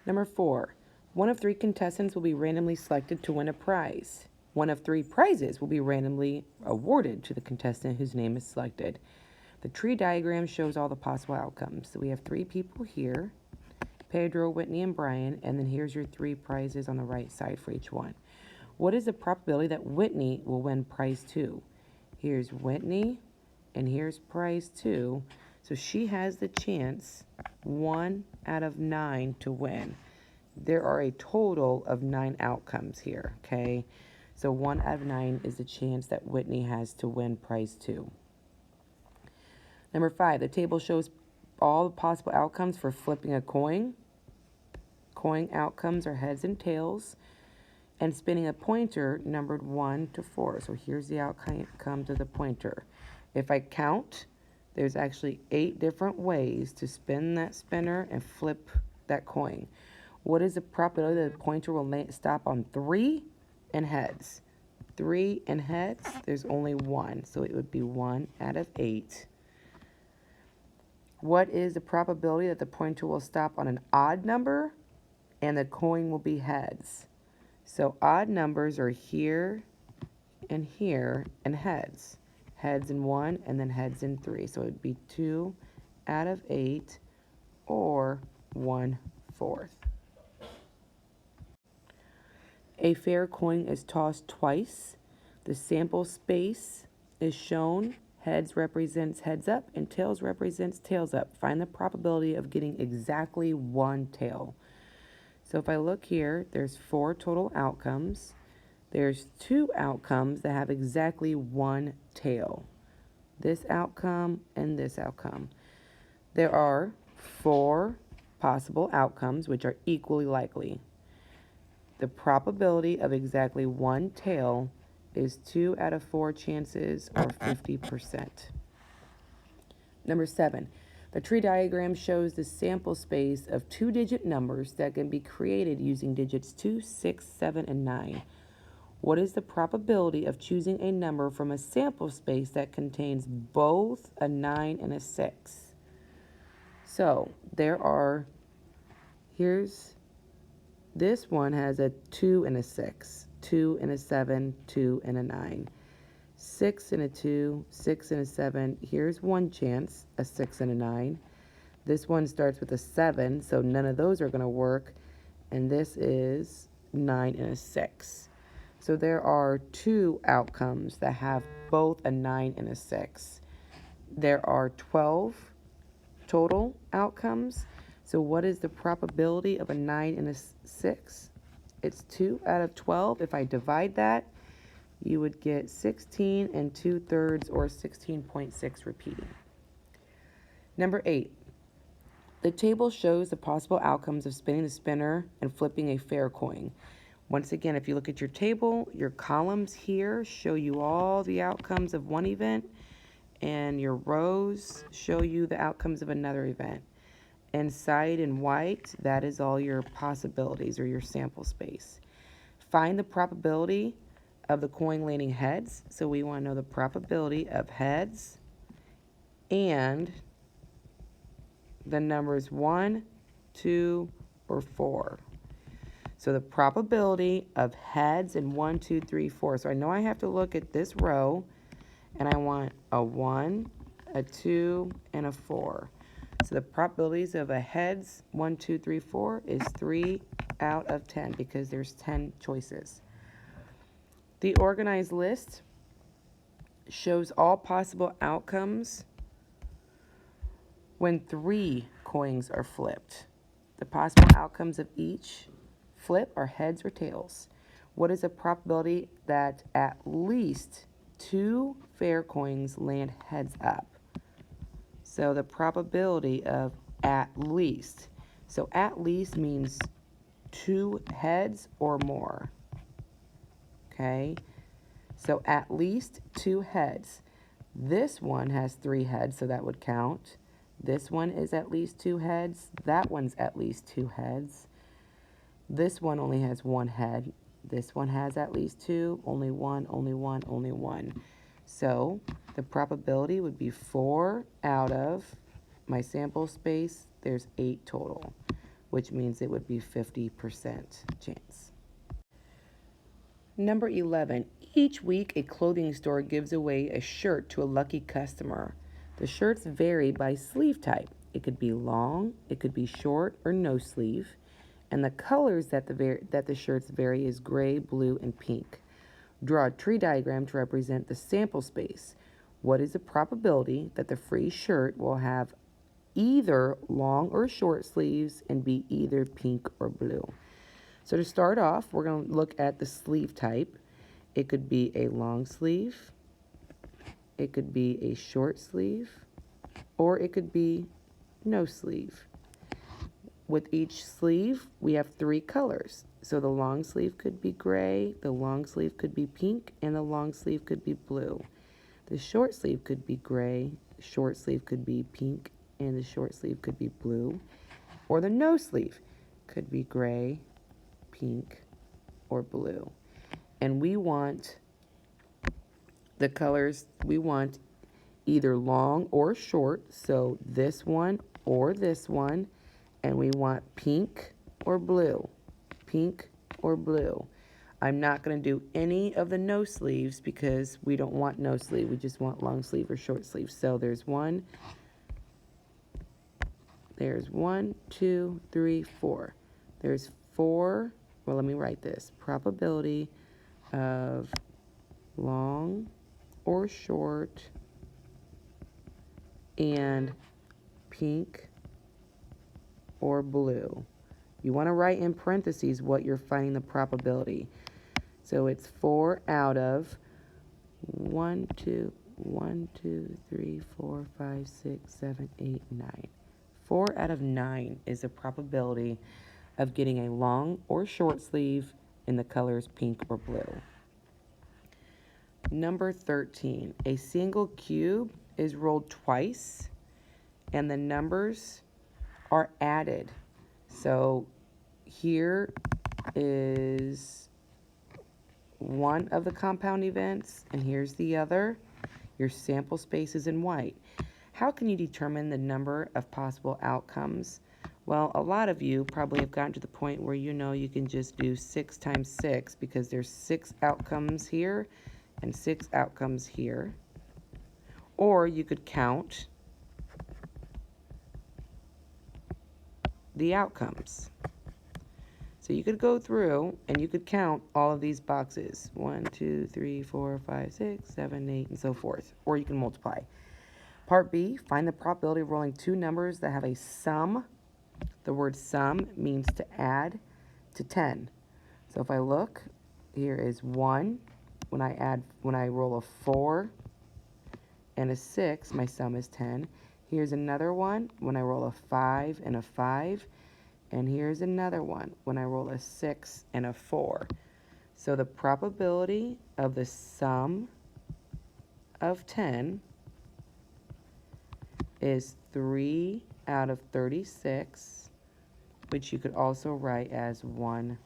Number 4, one of 3 contestants will be randomly selected to win a prize. One of 3 prizes will be randomly awarded to the contestant whose name is selected. The tree diagram shows all the possible outcomes. So we have 3 people here, Pedro, Whitney, and Brian, and then here's your 3 prizes on the right side for each one. What is the probability that Whitney will win prize 2? Here's Whitney, and here's prize 2. So she has the chance 1 out of 9 to win. There are a total of 9 outcomes here, okay? So 1 out of 9 is the chance that Whitney has to win prize 2. Number 5, the table shows all the possible outcomes for flipping a coin. Coin outcomes are heads and tails. And spinning a pointer numbered 1 to 4. So here's the outcomes of the pointer. If I count, there's actually 8 different ways to spin that spinner and flip that coin. What is the probability that the pointer will stop on 3 and heads? 3 and heads, there's only 1. So it would be 1 out of 8. What is the probability that the pointer will stop on an odd number and the coin will be heads? So odd numbers are here and heads. Heads in 1 and then heads in 3. So it would be 2 out of 8 or 1/4. A fair coin is tossed twice. The sample space is shown. Heads represents heads up and tails represents tails up. Find the probability of getting exactly 1 tail. So if I look here, there's 4 total outcomes. There's 2 outcomes that have exactly 1 tail. This outcome and this outcome. There are 4 possible outcomes which are equally likely. The probability of exactly 1 tail is 2 out of 4 chances, or 50%. Number 7. The tree diagram shows the sample space of 2-digit numbers that can be created using digits 2, 6, 7, and 9. What is the probability of choosing a number from a sample space that contains both a 9 and a 6? So this one has a 2 and a 6, 2 and a 7, 2 and a 9. 6 and a 2, 6 and a 7. Here's one chance, a 6 and a 9. This one starts with a 7, so none of those are going to work. And this is 9 and a 6. So there are 2 outcomes that have both a 9 and a 6. There are 12 total outcomes. So what is the probability of a 9 and a 6? It's 2 out of 12. If I divide that, you would get 16 and 2/3, or 16.6 repeating. Number 8. The table shows the possible outcomes of spinning the spinner and flipping a fair coin. Once again, if you look at your table, your columns here show you all the outcomes of one event, and your rows show you the outcomes of another event. Inside in white, that is all your possibilities or your sample space. Find the probability of the coin landing heads. So we want to know the probability of heads and the numbers 1, 2, or 4. So the probability of heads in 1, 2, 3, 4. So I know I have to look at this row, and I want a 1, a 2, and a 4. So the probabilities of a heads 1, 2, 3, 4 is 3 out of 10 because there's 10 choices. The organized list shows all possible outcomes when 3 coins are flipped. The possible outcomes of each flip are heads or tails. What is the probability that at least 2 fair coins land heads up? So the probability of at least. So at least means 2 heads or more. Okay? So at least 2 heads. This one has 3 heads, so that would count. This one is at least 2 heads. That one's at least 2 heads. This one only has 1 head. This one has at least 2, only 1, only 1, only 1. So the probability would be 4 out of my sample space. There's 8 total. which means it would be 50% chance. Number 11, each week a clothing store gives away a shirt to a lucky customer. The shirts vary by sleeve type. It could be long, it could be short, or no sleeve. And the colors that the shirts vary is gray, blue, and pink. Draw a tree diagram to represent the sample space. What is the probability that the free shirt will have either long or short sleeves and be either pink or blue? So to start off, we're going to look at the sleeve type. It could be a long sleeve, it could be a short sleeve, or it could be no sleeve. With each sleeve, we have 3 colors. So the long sleeve could be gray, the long sleeve could be pink, and the long sleeve could be blue. The short sleeve could be gray, the short sleeve could be pink, and the short sleeve could be blue. Or the no sleeve could be gray, pink, or blue. And we want the colors, we want either long or short, so this one or this one, and we want pink or blue, pink or blue. I'm not going to do any of the no sleeves because we don't want no sleeve, we just want long sleeve or short sleeve. So there's 1, 2, 3, 4. There's 4, well, let me write this. Probability of long or short and pink or blue. You want to write in parentheses what you're finding the probability. So it's 4 out of 1, 2, 3, 4, 5, 6, 7, 8, 9. 4 out of 9 is the probability of getting a long or short sleeve in the colors pink or blue. Number 13, a single cube is rolled twice and the numbers are added. So here is one of the compound events and here's the other. Your sample space is in white. How can you determine the number of possible outcomes? Well, a lot of you probably have gotten to the point where you know you can just do 6 times 6 because there's 6 outcomes here and 6 outcomes here. Or you could count the outcomes. So you could go through and you could count all of these boxes. 1, 2, 3, 4, 5, 6, 7, 8, and so forth. Or you can multiply. Part B, find the probability of rolling 2 numbers that have a sum. The word sum means to add to 10. So if I look, here is 1. When I roll a 4 and a 6, my sum is 10. Here's another one when I roll a 5 and a 5. And here's another one when I roll a 6 and a 4. So the probability of the sum of 10 is 3 out of 36, which you could also write as 1/12.